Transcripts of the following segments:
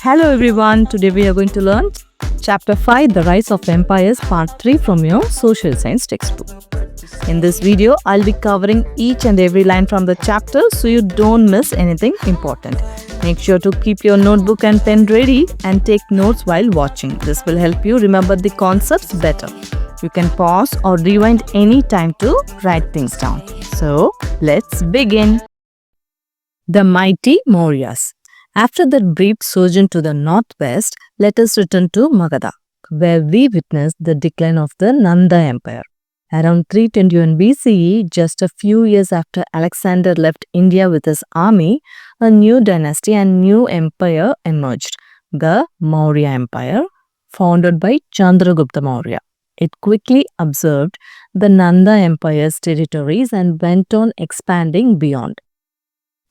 Hello everyone, today we are going to learn Chapter 5, The Rise of Empires, Part 3 from your Social Science textbook. In this video, I'll be covering each and every line from the chapter so you don't miss anything important. Make sure to keep your notebook and pen ready and take notes while watching. This will help you remember the concepts better. You can pause or rewind any time to write things down. So, let's begin. The mighty Mauryas. After that brief sojourn to the northwest, let us return to Magadha, where we witness the decline of the Nanda Empire. Around 321 BCE, just a few years after Alexander left India with his army, a new dynasty and new empire emerged, the Maurya Empire, founded by Chandragupta Maurya. It quickly absorbed the Nanda Empire's territories and went on expanding beyond.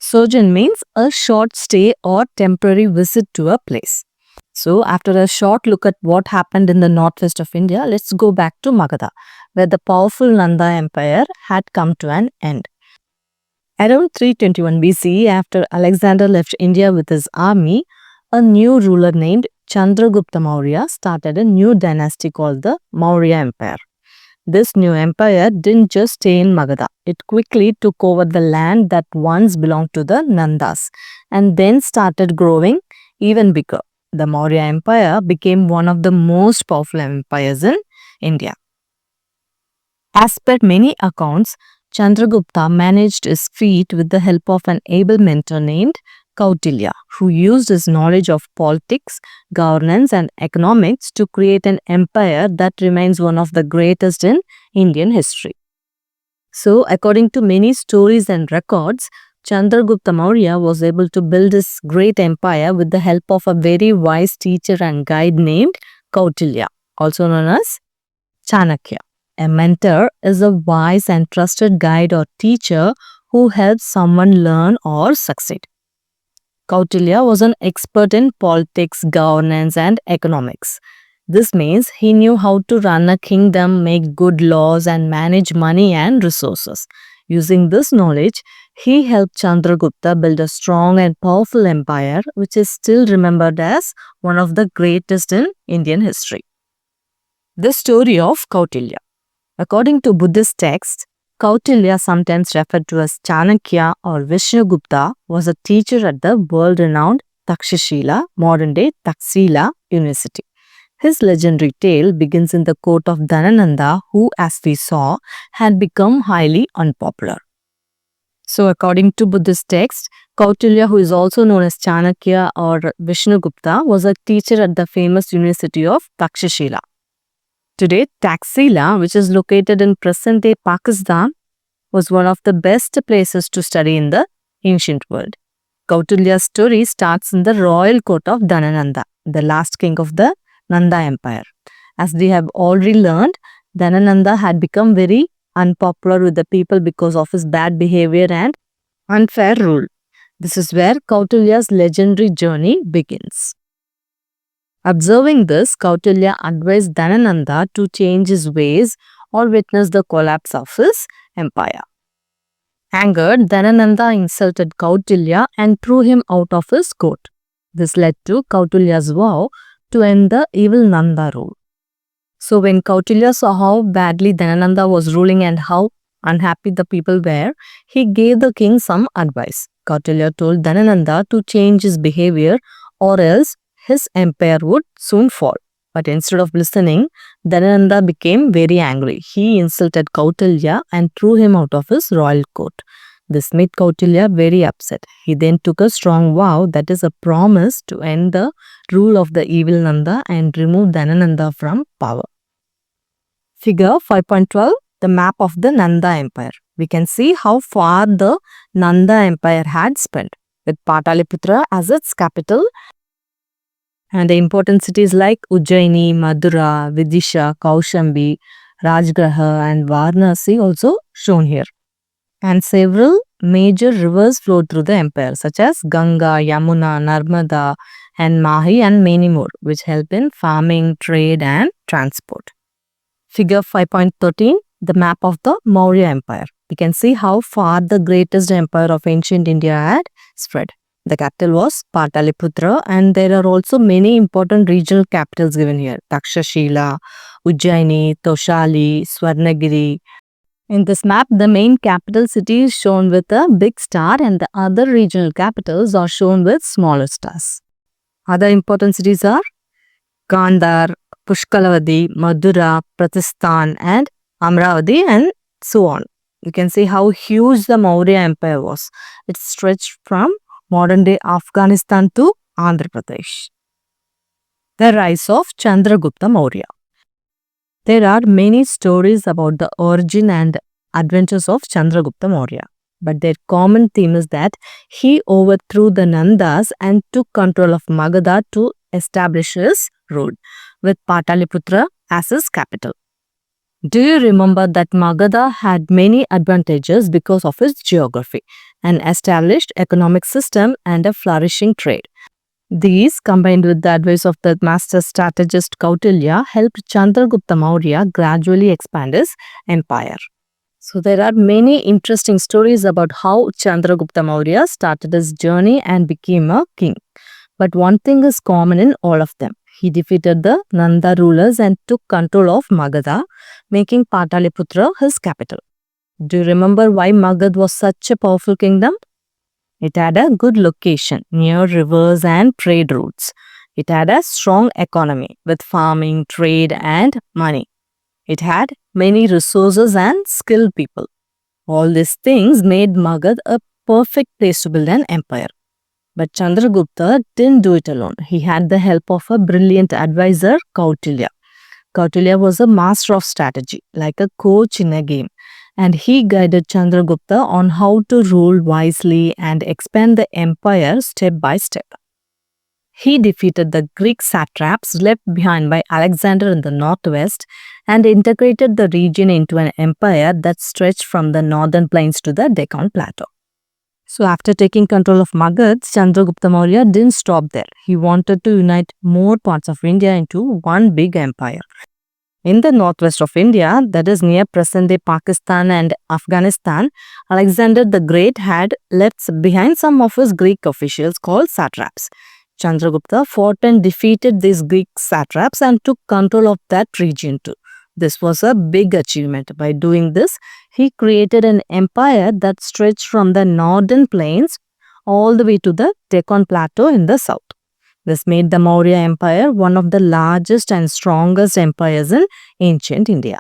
Sojourn means a short stay or temporary visit to a place. So, after a short look at what happened in the northwest of India, let's go back to Magadha, where the powerful Nanda Empire had come to an end. Around 321 BCE, after Alexander left India with his army, a new ruler named Chandragupta Maurya started a new dynasty called the Maurya Empire. This new empire didn't just stay in Magadha. It quickly took over the land that once belonged to the Nandas and then started growing even bigger. The Maurya Empire became one of the most powerful empires in India. As per many accounts, Chandragupta managed his feat with the help of an able mentor named Kautilya, who used his knowledge of politics, governance and economics to create an empire that remains one of the greatest in Indian history. So, according to many stories and records, Chandragupta Maurya was able to build his great empire with the help of a very wise teacher and guide named Kautilya, also known as Chanakya. A mentor is a wise and trusted guide or teacher who helps someone learn or succeed. Kautilya was an expert in politics, governance and economics. This means he knew how to run a kingdom, make good laws and manage money and resources. Using this knowledge, he helped Chandragupta build a strong and powerful empire which is still remembered as one of the greatest in Indian history. The story of Kautilya. According to Buddhist texts, Kautilya, sometimes referred to as Chanakya or Vishnugupta, was a teacher at the world-renowned Takshashila, modern-day Taxila University. His legendary tale begins in the court of Dhanananda, who, as we saw, had become highly unpopular. So, according to Buddhist text, Kautilya, who is also known as Chanakya or Vishnugupta, was a teacher at the famous University of Takshashila. Today, Taxila, which is located in present-day Pakistan, was one of the best places to study in the ancient world. Kautilya's story starts in the royal court of Dhanananda, the last king of the Nanda Empire. As we have already learned, Dhanananda had become very unpopular with the people because of his bad behavior and unfair rule. This is where Kautilya's legendary journey begins. Observing this, Kautilya advised Dhanananda to change his ways or witness the collapse of his empire. Angered, Dhanananda insulted Kautilya and threw him out of his court. This led to Kautilya's vow to end the evil Nanda rule. So when Kautilya saw how badly Dhanananda was ruling and how unhappy the people were, he gave the king some advice. Kautilya told Dhanananda to change his behavior or else his empire would soon fall. But instead of listening, Dhanananda became very angry. He insulted Kautilya and threw him out of his royal court. This made Kautilya very upset. He then took a strong vow, that is a promise to end the rule of the evil Nanda and remove Dhanananda from power. Figure 5.12, the map of the Nanda Empire. We can see how far the Nanda Empire had spread, with Pataliputra as its capital and the important cities like Ujjaini, Madura, Vidisha, Kaushambi, Rajgraha and Varanasi also shown here. And several major rivers flowed through the empire such as Ganga, Yamuna, Narmada and Mahi and many more, which help in farming, trade and transport. Figure 5.13, the map of the Maurya Empire. We can see how far the greatest empire of ancient India had spread. The capital was Pataliputra, and there are also many important regional capitals given here. Takshashila, Ujjaini, Toshali, Swarnagiri. In this map, the main capital city is shown with a big star and the other regional capitals are shown with smaller stars. Other important cities are Gandhar, Pushkalavati, Madura, Pratistan and Amravati and so on. You can see how huge the Maurya Empire was. It stretched from modern-day Afghanistan to Andhra Pradesh. The rise of Chandragupta Maurya. There are many stories about the origin and adventures of Chandragupta Maurya, but their common theme is that he overthrew the Nandas and took control of Magadha to establish his rule, with Pataliputra as his capital. Do you remember that Magadha had many advantages because of its geography, an established economic system and a flourishing trade? These, combined with the advice of the master strategist Kautilya, helped Chandragupta Maurya gradually expand his empire. So there are many interesting stories about how Chandragupta Maurya started his journey and became a king. But one thing is common in all of them. He defeated the Nanda rulers and took control of Magadha, making Pataliputra his capital. Do you remember why Magad was such a powerful kingdom? It had a good location near rivers and trade routes. It had a strong economy with farming, trade and money. It had many resources and skilled people. All these things made Magad a perfect place to build an empire. But Chandragupta didn't do it alone. He had the help of a brilliant advisor, Kautilya. Kautilya was a master of strategy, like a coach in a game. And he guided Chandragupta on how to rule wisely and expand the empire step by step. He defeated the Greek satraps left behind by Alexander in the northwest and integrated the region into an empire that stretched from the northern plains to the Deccan Plateau. So after taking control of Magad, Chandragupta Maurya didn't stop there. He wanted to unite more parts of India into one big empire. In the northwest of India, that is near present-day Pakistan and Afghanistan, Alexander the Great had left behind some of his Greek officials called satraps. Chandragupta fought and defeated these Greek satraps and took control of that region too. This was a big achievement. By doing this, he created an empire that stretched from the northern plains all the way to the Deccan Plateau in the south. This made the Maurya Empire one of the largest and strongest empires in ancient India.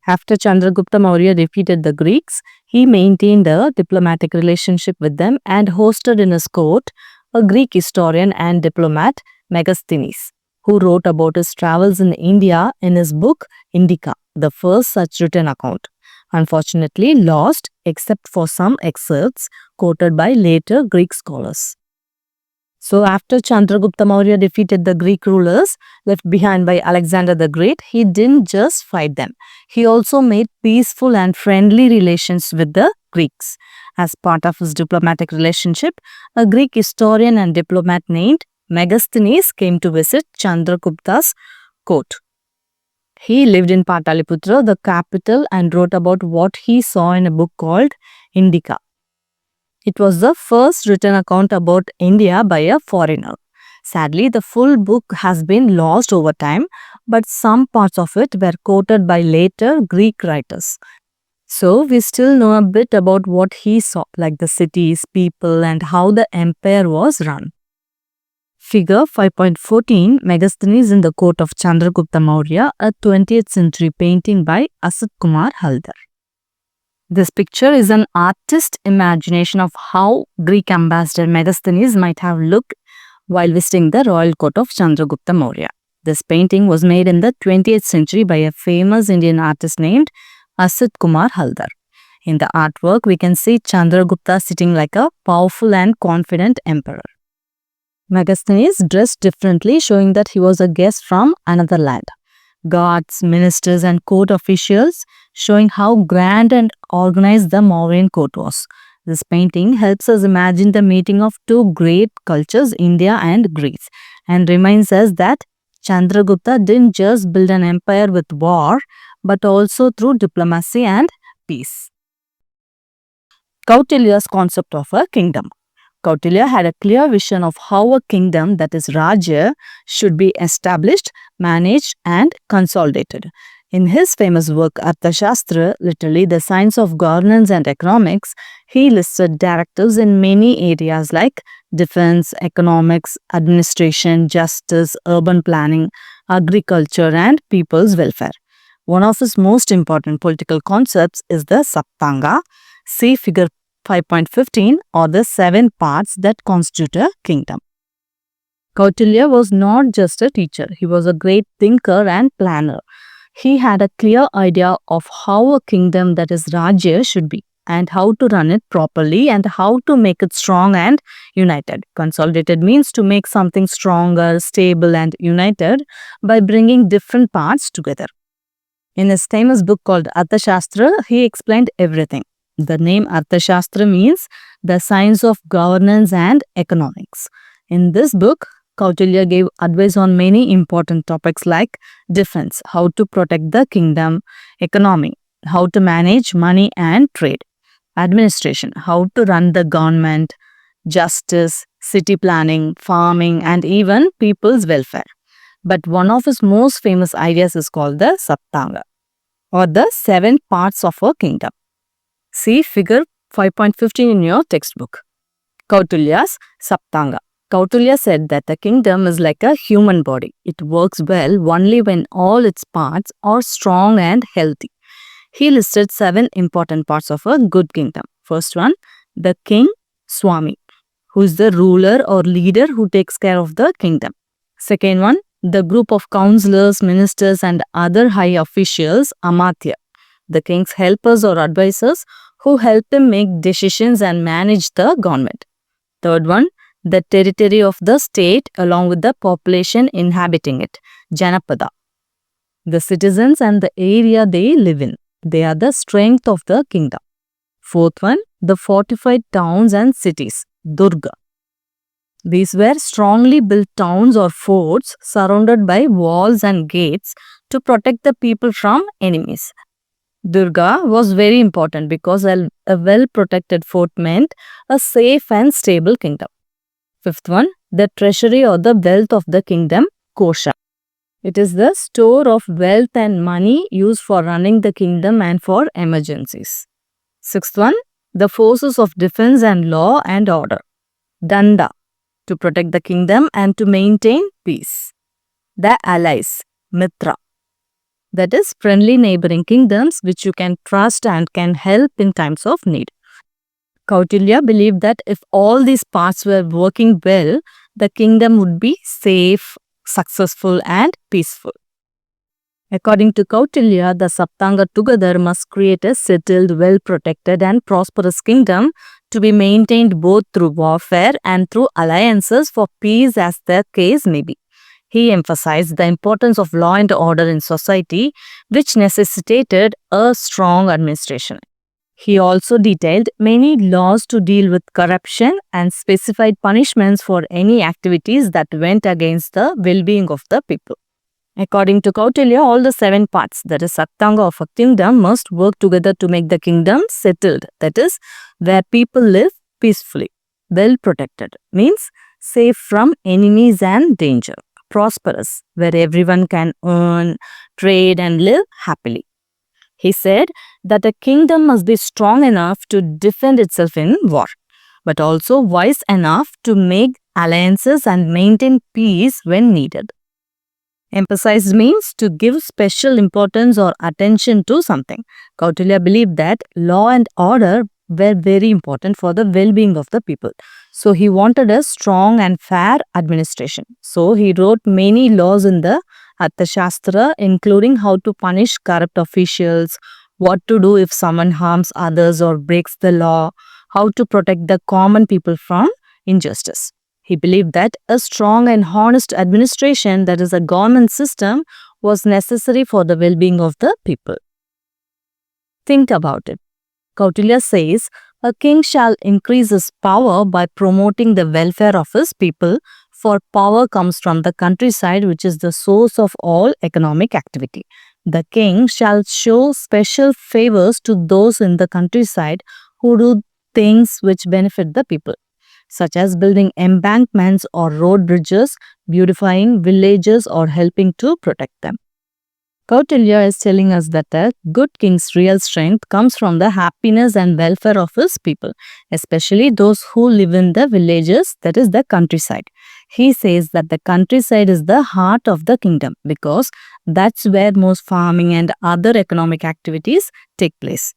After Chandragupta Maurya defeated the Greeks, he maintained a diplomatic relationship with them and hosted in his court a Greek historian and diplomat, Megasthenes, who wrote about his travels in India in his book Indica, the first such written account, unfortunately lost except for some excerpts quoted by later Greek scholars. So after Chandragupta Maurya defeated the Greek rulers left behind by Alexander the Great, he didn't just fight them. He also made peaceful and friendly relations with the Greeks. As part of his diplomatic relationship, a Greek historian and diplomat named Megasthenes came to visit Chandragupta's court. He lived in Pataliputra, the capital, and wrote about what he saw in a book called Indica. It was the first written account about India by a foreigner. Sadly, the full book has been lost over time, but some parts of it were quoted by later Greek writers. So, we still know a bit about what he saw, like the cities, people, and how the empire was run. Figure 5.14, Megasthenes in the court of Chandragupta Maurya, a 20th century painting by Ashoka Kumar Haldar. This picture is an artist's imagination of how Greek ambassador Megasthenes might have looked while visiting the royal court of Chandragupta Maurya. This painting was made in the 20th century by a famous Indian artist named Ashoka Kumar Haldar. In the artwork, we can see Chandragupta sitting like a powerful and confident emperor. Megasthenes dressed differently, showing that he was a guest from another land. Guards, ministers and court officials showing how grand and organized the Mauryan court was. This painting helps us imagine the meeting of two great cultures, India and Greece, and reminds us that Chandragupta didn't just build an empire with war, but also through diplomacy and peace. Kautilya's concept of a kingdom. Kautilya had a clear vision of how a kingdom, that is Rajya, should be established, managed and consolidated. In his famous work Arthashastra, literally the science of governance and economics, he listed directives in many areas like defense, economics, administration, justice, urban planning, agriculture and people's welfare. One of his most important political concepts is the Saptanga, see figure 5.15, or the 7 parts that constitute a kingdom. Kautilya was not just a teacher, he was a great thinker and planner. He had a clear idea of how a kingdom, that is Rajya, should be and how to run it properly and how to make it strong and united. Consolidated means to make something stronger, stable and united by bringing different parts together. In his famous book called Arthaśhāstra, he explained everything. The name Arthashastra means the science of governance and economics. In this book, Kautilya gave advice on many important topics like defense, how to protect the kingdom, economy, how to manage money and trade, administration, how to run the government, justice, city planning, farming, and even people's welfare. But one of his most famous ideas is called the Saptanga, or the 7 parts of a kingdom. See figure 5.15 in your textbook. Kautilya's Saptanga. Kautilya said that a kingdom is like a human body. It works well only when all its parts are strong and healthy. He listed 7 important parts of a good kingdom. First one, the king, Swami, who is the ruler or leader who takes care of the kingdom. Second one, the group of counselors, ministers and other high officials, Amatya, the king's helpers or advisors who help him make decisions and manage the government. Third one, the territory of the state along with the population inhabiting it, Janapada, the citizens and the area they live in. They are the strength of the kingdom. Fourth one, the fortified towns and cities, Durga. These were strongly built towns or forts surrounded by walls and gates to protect the people from enemies. Durga was very important because a well-protected fort meant a safe and stable kingdom. Fifth one, the treasury or the wealth of the kingdom, Kosha. It is the store of wealth and money used for running the kingdom and for emergencies. Sixth one, the forces of defense and law and order, Danda, to protect the kingdom and to maintain peace. The allies, Mitra, that is friendly neighboring kingdoms which you can trust and can help in times of need. Kautilya believed that if all these parts were working well, the kingdom would be safe, successful and peaceful. According to Kautilya, the Saptanga together must create a settled, well-protected and prosperous kingdom to be maintained both through warfare and through alliances for peace as the case may be. He emphasized the importance of law and order in society, which necessitated a strong administration. He also detailed many laws to deal with corruption and specified punishments for any activities that went against the well-being of the people. According to Kautilya, all the 7 parts, that is Saptanga of a kingdom, must work together to make the kingdom settled, that is, where people live peacefully, well protected, means safe from enemies and danger, prosperous, where everyone can earn, trade and live happily. He said that a kingdom must be strong enough to defend itself in war, but also wise enough to make alliances and maintain peace when needed. Emphasized means to give special importance or attention to something. Kautilya believed that law and order were very important for the well-being of the people. So he wanted a strong and fair administration. So he wrote many laws in the Arthaśhāstra, including how to punish corrupt officials, what to do if someone harms others or breaks the law, how to protect the common people from injustice. He believed that a strong and honest administration, that is a government system, was necessary for the well-being of the people. Think about it. Kautilya says, a king shall increase his power by promoting the welfare of his people, for power comes from the countryside, which is the source of all economic activity. The king shall show special favors to those in the countryside who do things which benefit the people. such as building embankments or road bridges, beautifying villages, or helping to protect them. Kautilya is telling us that a good king's real strength comes from the happiness and welfare of his people, especially those who live in the villages, that is the countryside. He says that the countryside is the heart of the kingdom because that's where most farming and other economic activities take place.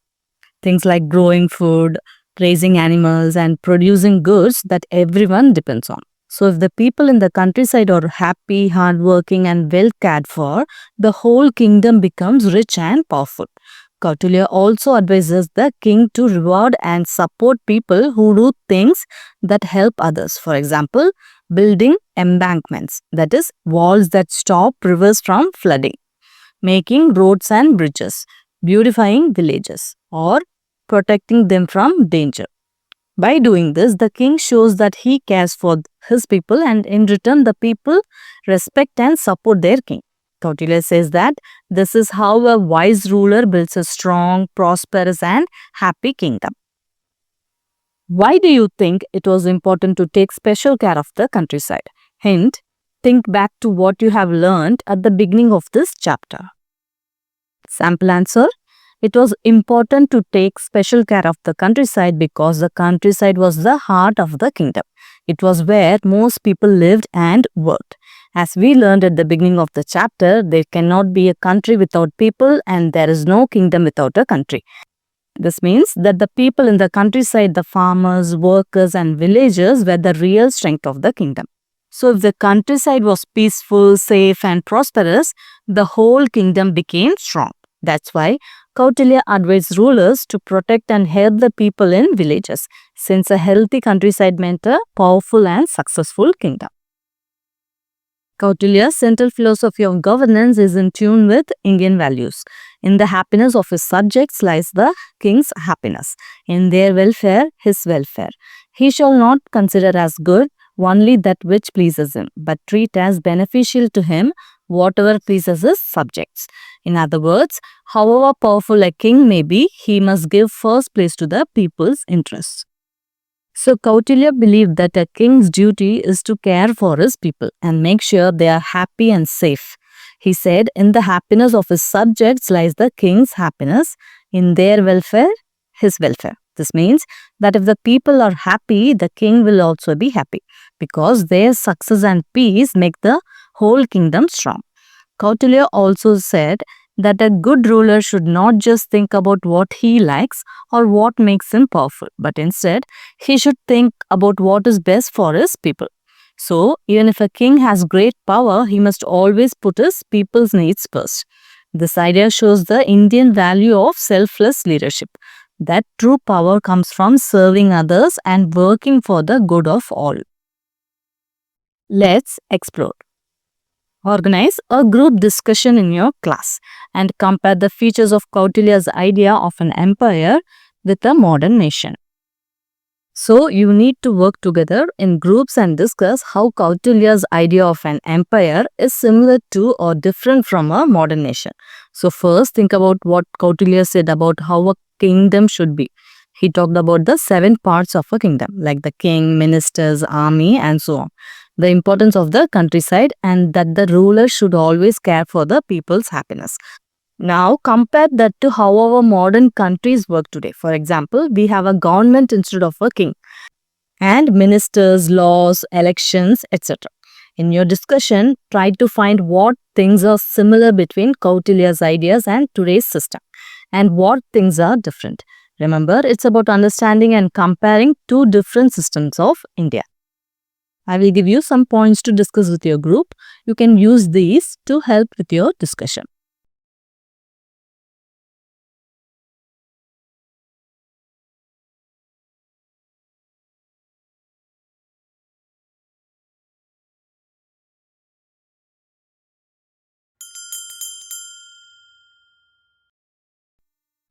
Things like growing food, raising animals, and producing goods that everyone depends on. So if the people in the countryside are happy, hardworking, and well cared for, the whole kingdom becomes rich and powerful. Kautilya also advises the king to reward and support people who do things that help others. For example, building embankments, that is, walls that stop rivers from flooding, making roads and bridges, beautifying villages, or protecting them from danger. By doing this, the king shows that he cares for his people, and in return, the people respect and support their king. Kautilya says that this is how a wise ruler builds a strong, prosperous, and happy kingdom. Why do you think it was important to take special care of the countryside? Hint, think back to what you have learned at the beginning of this chapter. Sample answer. It was important to take special care of the countryside because the countryside was the heart of the kingdom. It was where most people lived and worked. As we learned at the beginning of the chapter, there cannot be a country without people and there is no kingdom without a country. This means that the people in the countryside, the farmers, workers, and villagers were the real strength of the kingdom. So if the countryside was peaceful, safe, and prosperous, the whole kingdom became strong. That's why Kautilya advised rulers to protect and help the people in villages, since a healthy countryside meant a powerful and successful kingdom. Kautilya's central philosophy of governance is in tune with Indian values. In the happiness of his subjects lies the king's happiness. In their welfare, his welfare. He shall not consider as good only that which pleases him, but treat as beneficial to him whatever pleases his subjects. In other words, however powerful a king may be, he must give first place to the people's interests. So Kautilya believed that a king's duty is to care for his people and make sure they are happy and safe. He said, in the happiness of his subjects lies the king's happiness, in their welfare, his welfare. This means that if the people are happy, the king will also be happy because their success and peace make the whole kingdom strong. Kautilya also said that a good ruler should not just think about what he likes or what makes him powerful, but instead he should think about what is best for his people. So, even if a king has great power, he must always put his people's needs first. This idea shows the Indian value of selfless leadership, that true power comes from serving others and working for the good of all. Let's explore. Organize a group discussion in your class and compare the features of Kautilya's idea of an empire with a modern nation. So, you need to work together in groups and discuss how Kautilya's idea of an empire is similar to or different from a modern nation. So, first think about what Kautilya said about how a kingdom should be. He talked about the 7 parts of a kingdom, like the king, ministers, army, and so on. The importance of the countryside and that the ruler should always care for the people's happiness. Now compare that to how our modern countries work today. For example, we have a government instead of a king and ministers, laws, elections, etc. In your discussion, try to find what things are similar between Kautilya's ideas and today's system and what things are different. Remember, it's about understanding and comparing 2 different systems of India. I will give you some points to discuss with your group. You can use these to help with your discussion.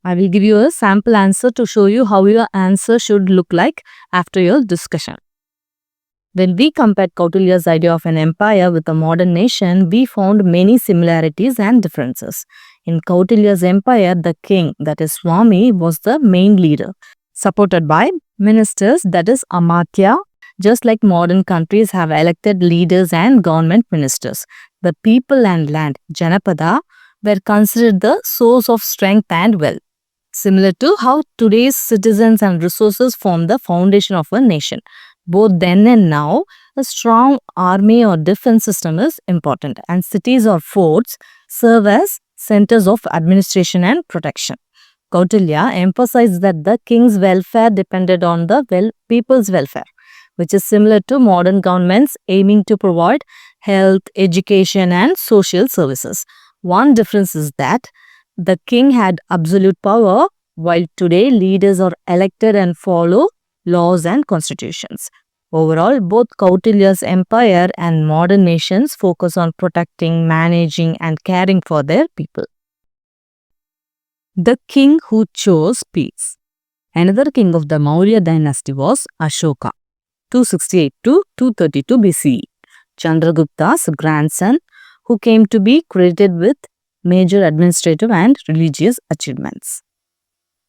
I will give you a sample answer to show you how your answer should look like after your discussion. When we compared Kautilya's idea of an empire with a modern nation, we found many similarities and differences. In Kautilya's empire, the king, that is Swami, was the main leader, supported by ministers, that is Amatya, Just like modern countries have elected leaders and government ministers, the people and land, Janapada, were considered the source of strength and wealth. Similar to how today's citizens and resources form the foundation of a nation. Both then and now, a strong army or defense system is important, and cities or forts serve as centers of administration and protection. Kautilya emphasized that the king's welfare depended on the people's welfare, which is similar to modern governments aiming to provide health, education, and social services. One difference is that the king had absolute power, while today leaders are elected and follow laws and constitutions. Overall, both Kautilya's empire and modern nations focus on protecting, managing, and caring for their people. The king who chose peace. Another king of the Maurya dynasty was Ashoka, 268 to 232 BCE, Chandragupta's grandson, who came to be credited with major administrative and religious achievements.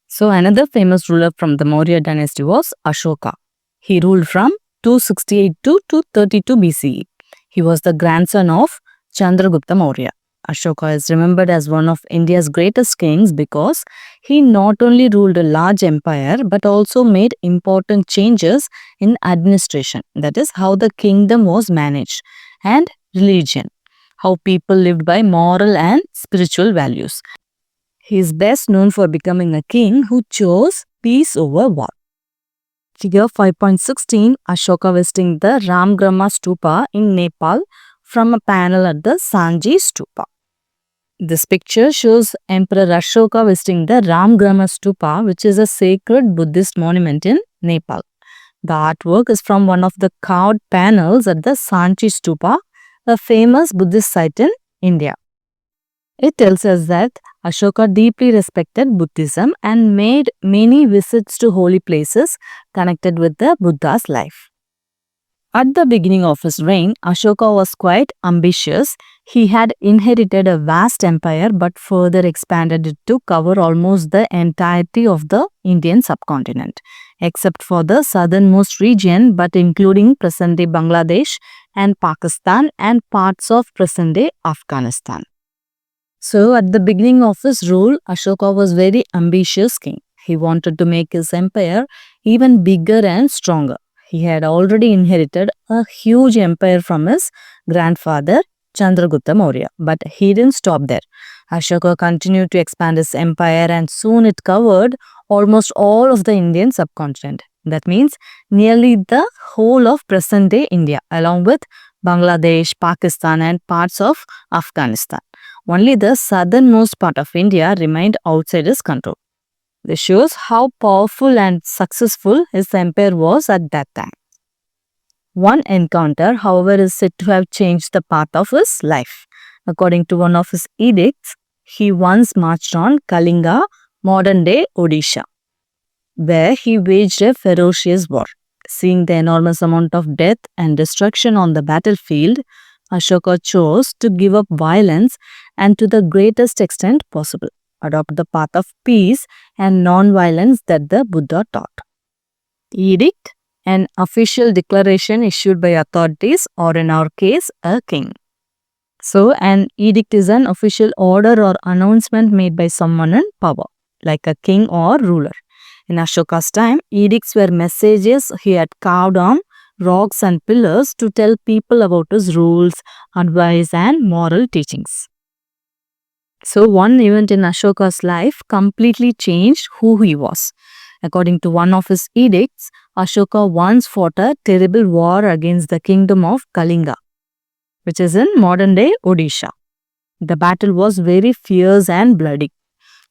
So another famous ruler from the Maurya dynasty was Ashoka. He ruled from 268 to 232 BCE. He was the grandson of Chandragupta Maurya. Ashoka is remembered as one of India's greatest kings because he not only ruled a large empire but also made important changes in administration, that is, how the kingdom was managed, and religion, how people lived by moral and spiritual values. He is best known for becoming a king who chose peace over war. Figure 5.16, Ashoka visiting the Ramgrama Stupa in Nepal from a panel at the Sanji Stupa. This picture shows Emperor Ashoka visiting the Ramgrama Stupa, which is a sacred Buddhist monument in Nepal. The artwork is from one of the carved panels at the Sanji Stupa, a famous Buddhist site in India. It tells us that Ashoka deeply respected Buddhism and made many visits to holy places connected with the Buddha's life. At the beginning of his reign, Ashoka was quite ambitious. He had inherited a vast empire but further expanded it to cover almost the entirety of the Indian subcontinent, except for the southernmost region, but including present-day Bangladesh and Pakistan and parts of present-day Afghanistan. So, at the beginning of his rule, Ashoka was very ambitious king. He wanted to make his empire even bigger and stronger. He had already inherited a huge empire from his grandfather, Chandragupta Maurya, but he didn't stop there. Ashoka continued to expand his empire and soon it covered almost all of the Indian subcontinent. That means nearly the whole of present-day India, along with Bangladesh, Pakistan and parts of Afghanistan. Only the southernmost part of India remained outside his control. This shows how powerful and successful his empire was at that time. One encounter, however, is said to have changed the path of his life. According to one of his edicts, he once marched on Kalinga, modern-day Odisha, where he waged a ferocious war. Seeing the enormous amount of death and destruction on the battlefield, Ashoka chose to give up violence and to the greatest extent possible, adopt the path of peace and non-violence that the Buddha taught. Edict, an official declaration issued by authorities or in our case, a king. So, an edict is an official order or announcement made by someone in power, like a king or ruler. In Ashoka's time, edicts were messages he had carved on rocks and pillars to tell people about his rules, advice and moral teachings. So, one event in Ashoka's life completely changed who he was. According to one of his edicts, Ashoka once fought a terrible war against the kingdom of Kalinga, which is in modern-day Odisha. The battle was very fierce and bloody.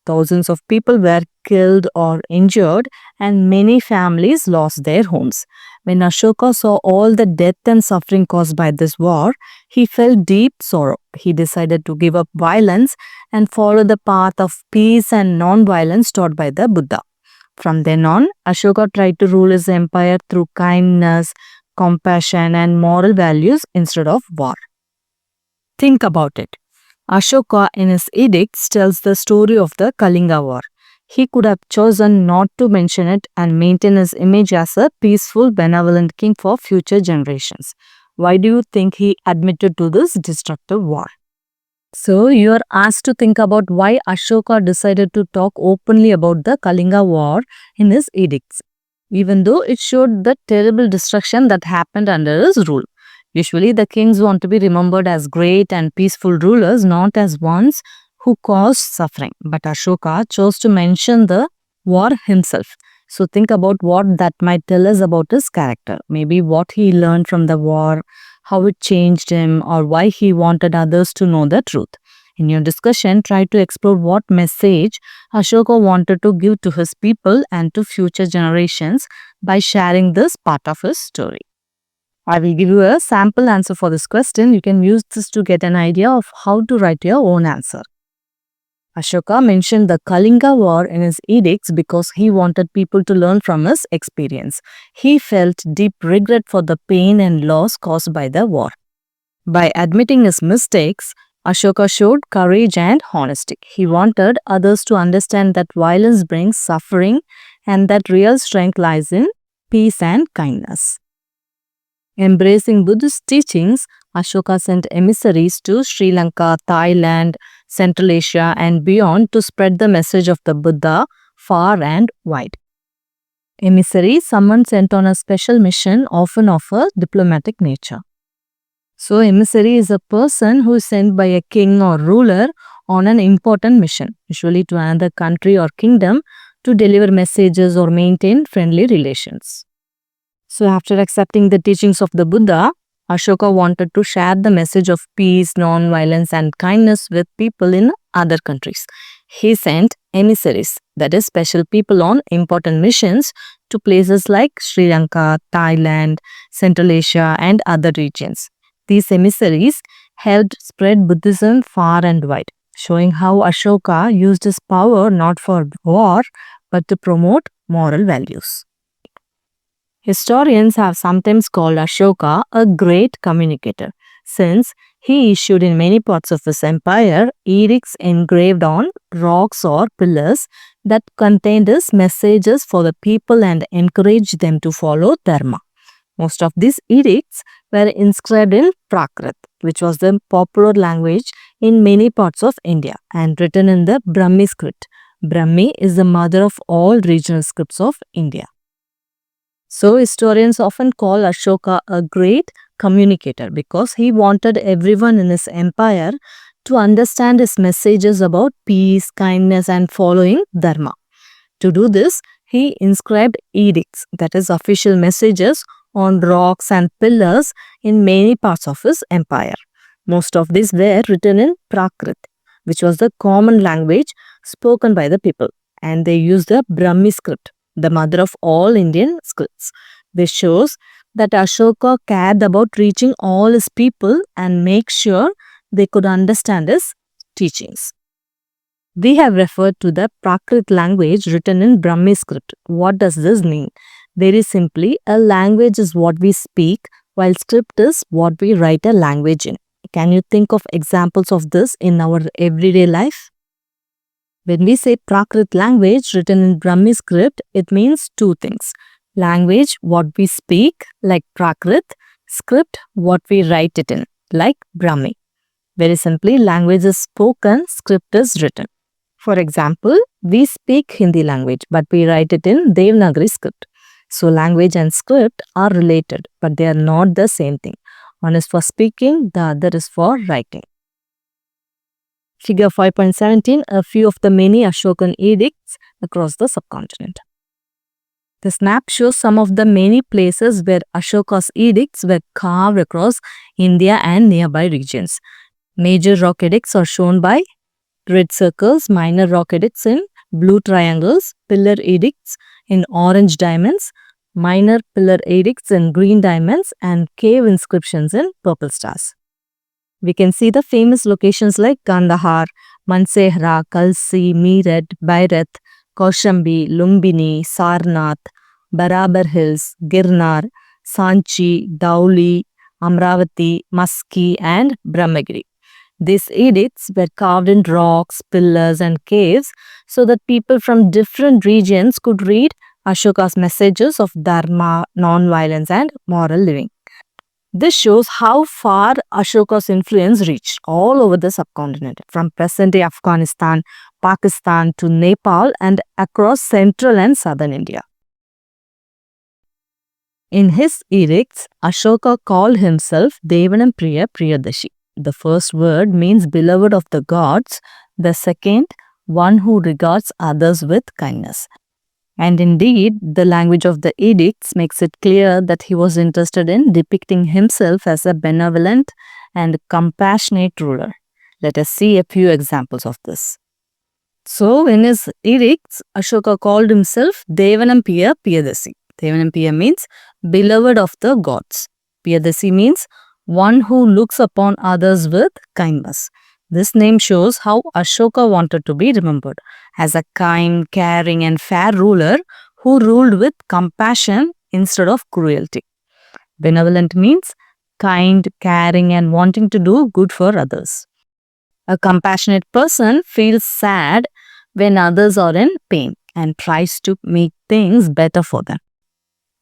Thousands of people were killed or injured and many families lost their homes. When Ashoka saw all the death and suffering caused by this war, he felt deep sorrow. He decided to give up violence and follow the path of peace and non-violence taught by the Buddha. From then on, Ashoka tried to rule his empire through kindness, compassion and moral values instead of war. Think about it. Ashoka in his edicts tells the story of the Kalinga War. he could have chosen not to mention it and maintain his image as a peaceful, benevolent king for future generations. Why do you think he admitted to this destructive war? So, you are asked to think about why Ashoka decided to talk openly about the Kalinga War in his edicts, even though it showed the terrible destruction that happened under his rule. Usually, the kings want to be remembered as great and peaceful rulers, not as ones who caused suffering. But Ashoka chose to mention the war himself. So, think about what that might tell us about his character. Maybe what he learned from the war, how it changed him, or why he wanted others to know the truth. In your discussion, try to explore what message Ashoka wanted to give to his people and to future generations by sharing this part of his story. I will give you a sample answer for this question. You can use this to get an idea of how to write your own answer. Ashoka mentioned the Kalinga War in his edicts because he wanted people to learn from his experience. He felt deep regret for the pain and loss caused by the war. By admitting his mistakes, Ashoka showed courage and honesty. He wanted others to understand that violence brings suffering and that real strength lies in peace and kindness. Embracing Buddhist teachings, Ashoka sent emissaries to Sri Lanka, Thailand, Central Asia and beyond to spread the message of the Buddha far and wide. Emissaries, someone sent on a special mission, often of a diplomatic nature. So, emissary is a person who is sent by a king or ruler on an important mission, usually to another country or kingdom, to deliver messages or maintain friendly relations. So, after accepting the teachings of the Buddha, Ashoka wanted to share the message of peace, non-violence and kindness with people in other countries. He sent emissaries, that is special people on important missions to places like Sri Lanka, Thailand, Central Asia and other regions. These emissaries helped spread Buddhism far and wide, showing how Ashoka used his power not for war but to promote moral values. Historians have sometimes called Ashoka a great communicator, since he issued in many parts of his empire edicts engraved on rocks or pillars that contained his messages for the people and encouraged them to follow Dharma. Most of these edicts were inscribed in Prakrit, which was the popular language in many parts of India, and written in the Brahmi script. Brahmi is the mother of all regional scripts of India. So, historians often call Ashoka a great communicator because he wanted everyone in his empire to understand his messages about peace, kindness and following Dharma. To do this, he inscribed edicts, that is official messages, on rocks and pillars in many parts of his empire. Most of these were written in Prakrit, which was the common language spoken by the people, and they used the Brahmi script, the mother of all Indian scripts. This shows that Ashoka cared about reaching all his people and make sure they could understand his teachings. We have referred to the Prakrit language written in Brahmi script. What does this mean? Very simply, a language is what we speak, while script is what we write a language in. Can you think of examples of this in our everyday life? When we say Prakrit language written in Brahmi script, it means two things. Language, what we speak, like Prakrit; script, what we write it in, like Brahmi. Very simply, language is spoken, script is written. For example, we speak Hindi language, but we write it in Devanagari script. So, language and script are related, but they are not the same thing. One is for speaking, the other is for writing. Figure 5.17, a few of the many Ashokan edicts across the subcontinent. The snap shows some of the many places where Ashoka's edicts were carved across India and nearby regions. Major rock edicts are shown by red circles, minor rock edicts in blue triangles, pillar edicts in orange diamonds, minor pillar edicts in green diamonds, and cave inscriptions in purple stars. We can see the famous locations like Kandahar, Mansehra, Kalsi, Meerut, Bairat, Kaushambi, Lumbini, Sarnath, Barabar Hills, Girnar, Sanchi, Dauli, Amravati, Maski and Brahmagiri. These edicts were carved in rocks, pillars and caves so that people from different regions could read Ashoka's messages of Dharma, non-violence and moral living. This shows how far Ashoka's influence reached all over the subcontinent, from present-day Afghanistan, Pakistan to Nepal and across central and southern India. In his edicts, Ashoka called himself Devanampriya Priyadashi. The first word means beloved of the gods, the second, one who regards others with kindness. And indeed, the language of the edicts makes it clear that he was interested in depicting himself as a benevolent and compassionate ruler. Let us see a few examples of this. So, in his edicts, Ashoka called himself Devanampriya Priyadasi. Devanampriya means beloved of the gods. Priyadasi means one who looks upon others with kindness. This name shows how Ashoka wanted to be remembered as a kind, caring and fair ruler who ruled with compassion instead of cruelty. Benevolent means kind, caring and wanting to do good for others. A compassionate person feels sad when others are in pain and tries to make things better for them.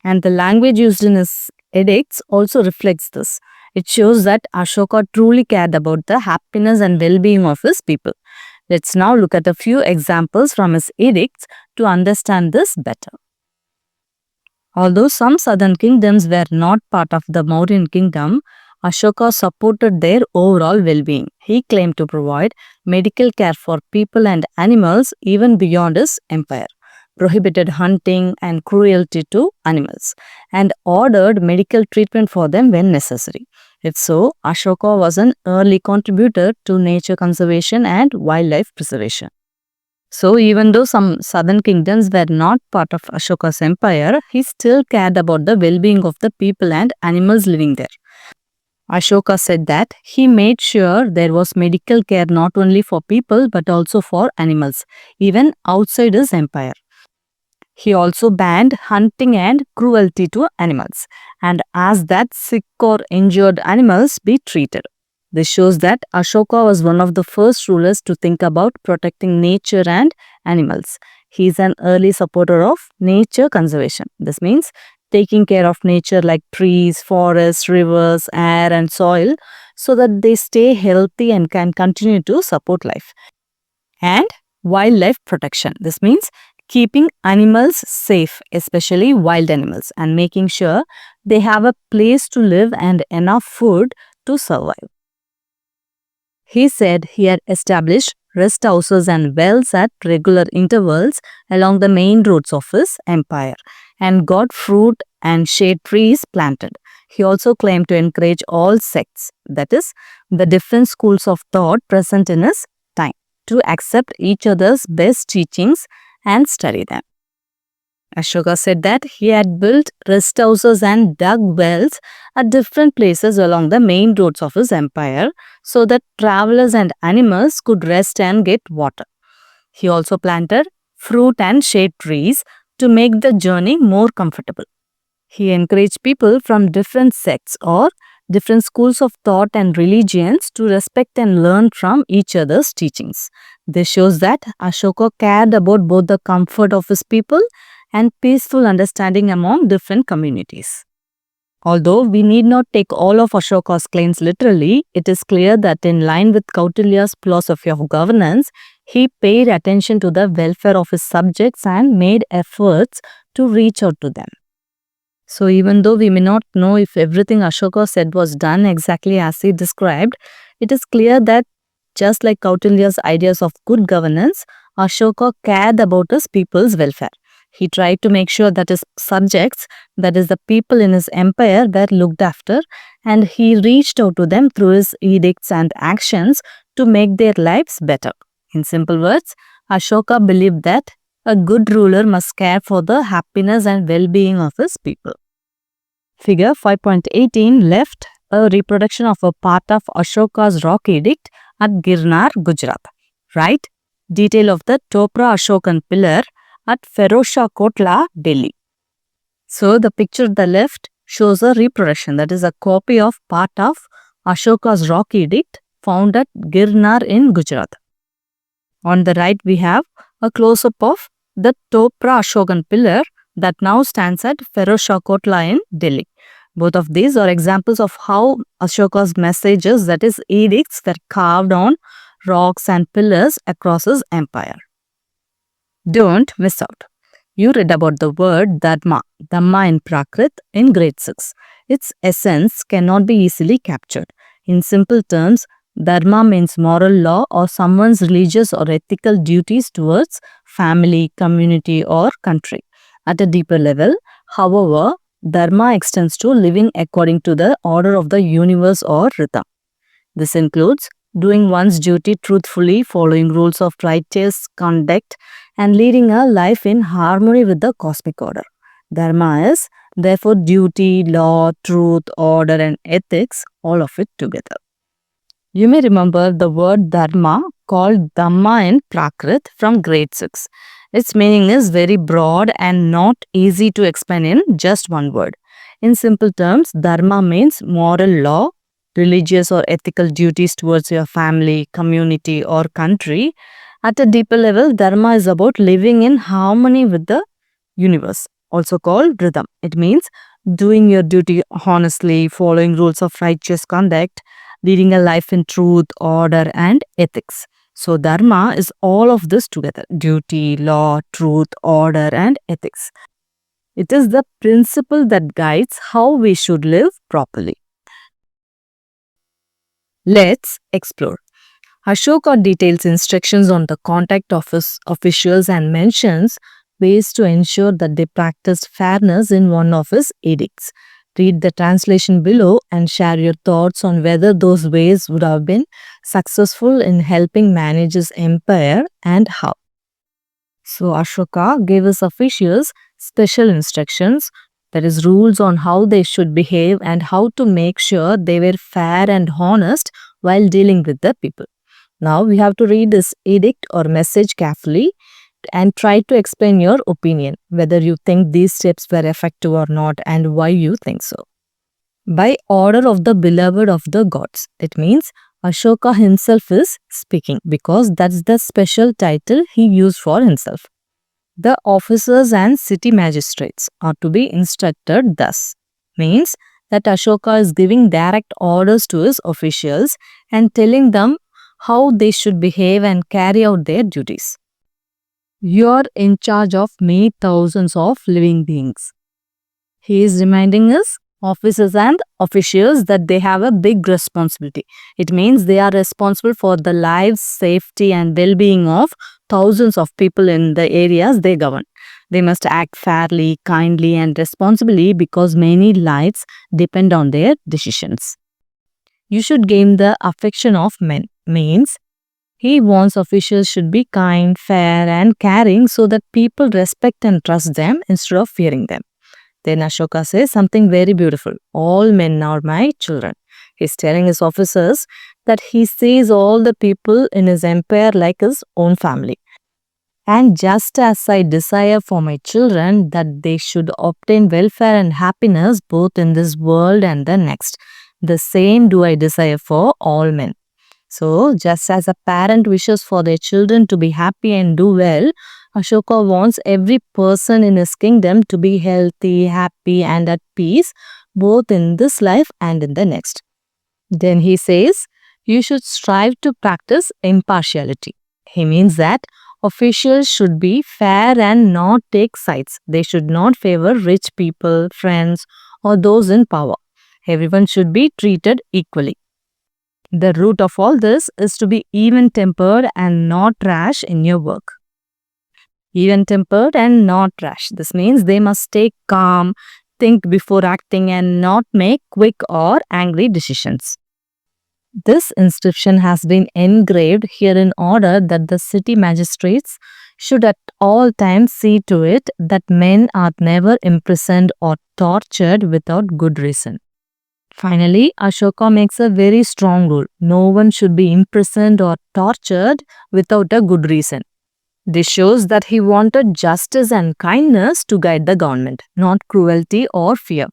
And the language used in his edicts also reflects this. It shows that Ashoka truly cared about the happiness and well-being of his people. Let's now look at a few examples from his edicts to understand this better. Although some southern kingdoms were not part of the Mauryan kingdom, Ashoka supported their overall well-being. He claimed to provide medical care for people and animals even beyond his empire, prohibited hunting and cruelty to animals, and ordered medical treatment for them when necessary. If so, Ashoka was an early contributor to nature conservation and wildlife preservation. So, even though some southern kingdoms were not part of Ashoka's empire, he still cared about the well-being of the people and animals living there. Ashoka said that he made sure there was medical care not only for people but also for animals, even outside his empire. He also banned hunting and cruelty to animals and asked that sick or injured animals be treated. This shows that Ashoka was one of the first rulers to think about protecting nature and animals. He is an early supporter of nature conservation. This means taking care of nature like trees, forests, rivers, air and soil so that they stay healthy and can continue to support life. And wildlife protection. This means keeping animals safe, especially wild animals, and making sure they have a place to live and enough food to survive. He said he had established rest houses and wells at regular intervals along the main roads of his empire and got fruit and shade trees planted. He also claimed to encourage all sects, that is, the different schools of thought present in his time, to accept each other's best teachings and study them. Ashoka said that he had built rest houses and dug wells at different places along the main roads of his empire so that travelers and animals could rest and get water. He also planted fruit and shade trees to make the journey more comfortable. He encouraged people from different sects or different schools of thought and religions to respect and learn from each other's teachings. This shows that Ashoka cared about both the comfort of his people and peaceful understanding among different communities. Although we need not take all of Ashoka's claims literally, it is clear that in line with Kautilya's philosophy of governance, he paid attention to the welfare of his subjects and made efforts to reach out to them. So even though we may not know if everything Ashoka said was done exactly as he described, it is clear that just like Kautilya's ideas of good governance, Ashoka cared about his people's welfare. He tried to make sure that his subjects, that is the people in his empire, were looked after, and he reached out to them through his edicts and actions to make their lives better. In simple words, Ashoka believed that a good ruler must care for the happiness and well-being of his people. Figure 5.18 left a reproduction of a part of Ashoka's rock edict at Girnar, Gujarat. Right? Detail of the Topra Ashokan pillar at Ferozshah Kotla, Delhi. So the picture at the left shows a reproduction, that is a copy of part of Ashoka's rock edict found at Girnar in Gujarat. On the right we have A close-up of the Topra Ashokan pillar that now stands at Ferozshah Kotla in Delhi. Both of these are examples of how Ashoka's messages, that is edicts, were carved on rocks and pillars across his empire. Don't miss out. You read about the word Dharma in Prakrit in grade 6. Its essence cannot be easily captured. In simple terms, Dharma means moral law or someone's religious or ethical duties towards family, community or country. At a deeper level, however, Dharma extends to living according to the order of the universe or rhythm. This includes doing one's duty truthfully, following rules of righteous conduct, and leading a life in harmony with the cosmic order. Dharma is therefore duty, law, truth, order, and ethics, all of it together. You may remember the word Dharma called Dhamma in Prakrit from grade 6. Its meaning is very broad and not easy to explain in just one word. In simple terms, Dharma means moral law, religious or ethical duties towards your family, community or country. At a deeper level, Dharma is about living in harmony with the universe, also called rhythm. It means doing your duty honestly, following rules of righteous conduct, leading a life in truth, order and ethics. So Dharma is all of this together: duty, law, truth, order and ethics. It is the principle that guides how we should live properly. Let's explore. Ashoka details instructions on the contact of his officials and mentions ways to ensure that they practiced fairness in one of his edicts. Read the translation below and share your thoughts on whether those ways would have been successful in helping manage his empire and how. So Ashoka gave his officials special instructions, that is, rules on how they should behave and how to make sure they were fair and honest while dealing with the people. Now we have to read this edict or message carefully and try to explain your opinion, whether you think these steps were effective or not and why you think so. By order of the beloved of the gods. It means Ashoka himself is speaking because that's the special title he used for himself. The officers and city magistrates are to be instructed thus. Means that Ashoka is giving direct orders to his officials and telling them how they should behave and carry out their duties. You are in charge of many thousands of living beings. He is reminding his officers and officials that they have a big responsibility. It means they are responsible for the lives, safety and well-being of thousands of people in the areas they govern. They must act fairly, kindly and responsibly because many lives depend on their decisions. You should gain the affection of men. Means he wants officials should be kind, fair and caring so that people respect and trust them instead of fearing them. Then Ashoka says something very beautiful. All men are my children. He's telling his officers that he sees all the people in his empire like his own family. And just as I desire for my children that they should obtain welfare and happiness both in this world and the next, the same do I desire for all men. So, just as a parent wishes for their children to be happy and do well, Ashoka wants every person in his kingdom to be healthy, happy and at peace both in this life and in the next. Then he says, you should strive to practice impartiality. He means that officials should be fair and not take sides. They should not favor rich people, friends or those in power. Everyone should be treated equally. The root of all this is to be even-tempered and not rash in your work. Even-tempered and not rash. This means they must stay calm, think before acting and not make quick or angry decisions. This inscription has been engraved here in order that the city magistrates should at all times see to it that men are never imprisoned or tortured without good reason. Finally, Ashoka makes a very strong rule. No one should be imprisoned or tortured without a good reason. This shows that he wanted justice and kindness to guide the government, not cruelty or fear.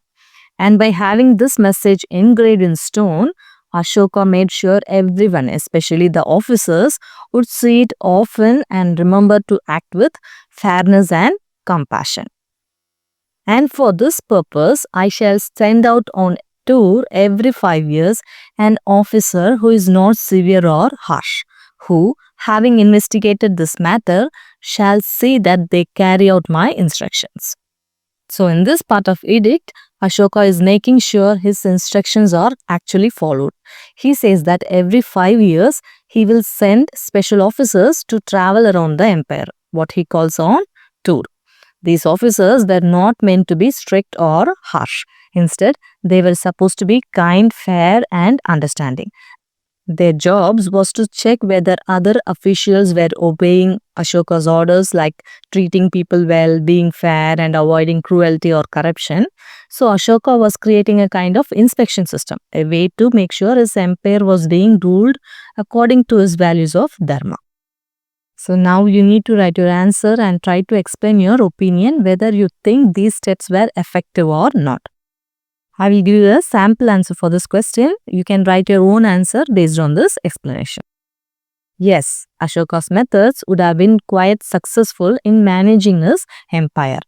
And by having this message engraved in stone, Ashoka made sure everyone, especially the officers, would see it often and remember to act with fairness and compassion. And for this purpose, I shall send out on tour every 5 years an officer who is not severe or harsh, who, having investigated this matter, shall see that they carry out my instructions. So in this part of edict, Ashoka is making sure his instructions are actually followed. He says that every 5 years, he will send special officers to travel around the empire, what he calls on tour. These officers were not meant to be strict or harsh. Instead, they were supposed to be kind, fair, and understanding. Their jobs was to check whether other officials were obeying Ashoka's orders, like treating people well, being fair, and avoiding cruelty or corruption. So Ashoka was creating a kind of inspection system, a way to make sure his empire was being ruled according to his values of Dharma. So now you need to write your answer and try to explain your opinion whether you think these steps were effective or not. I will give you a sample answer for this question. You can write your own answer based on this explanation. Yes, Ashoka's methods would have been quite successful in managing his empire.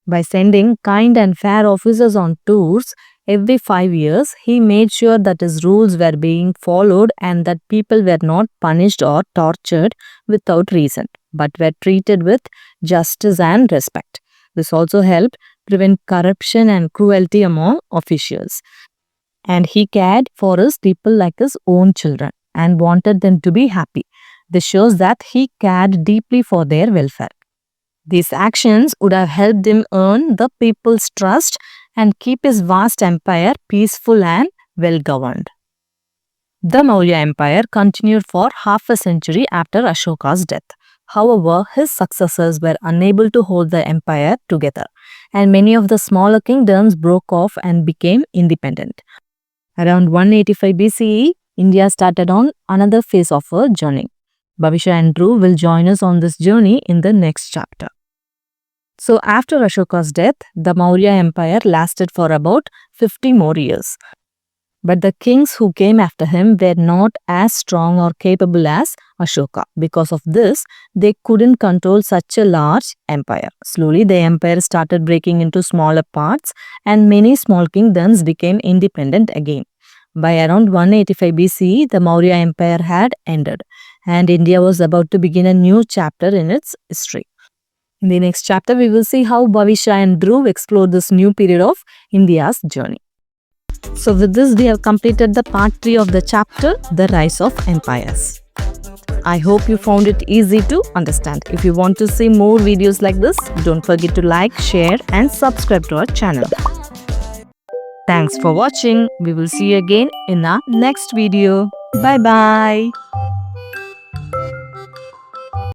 By sending kind and fair officers on tours every 5 years, he made sure that his rules were being followed and that people were not punished or tortured without reason, but were treated with justice and respect. This also helped prevent corruption and cruelty among officials. And he cared for his people like his own children and wanted them to be happy. This shows that he cared deeply for their welfare. These actions would have helped him earn the people's trust and keep his vast empire peaceful and well-governed. The Maurya Empire continued for half a century after Ashoka's death. However, his successors were unable to hold the empire together, and many of the smaller kingdoms broke off and became independent. Around 185 BCE, India started on another phase of her journey. Bhavisha and Dhruv will join us on this journey in the next chapter. So after Ashoka's death, the Maurya Empire lasted for about 50 more years. But the kings who came after him were not as strong or capable as Ashoka. Because of this, they couldn't control such a large empire. Slowly, the empire started breaking into smaller parts and many small kingdoms became independent again. By around 185 BCE, the Maurya Empire had ended and India was about to begin a new chapter in its history. In the next chapter, we will see how Bhavisha and Dhruv explore this new period of India's journey. So with this, we have completed the part 3 of the chapter, The Rise of Empires. I hope you found it easy to understand. If you want to see more videos like this, don't forget to like, share and subscribe to our channel. Thanks for watching. We will see you again in our next video. Bye-bye.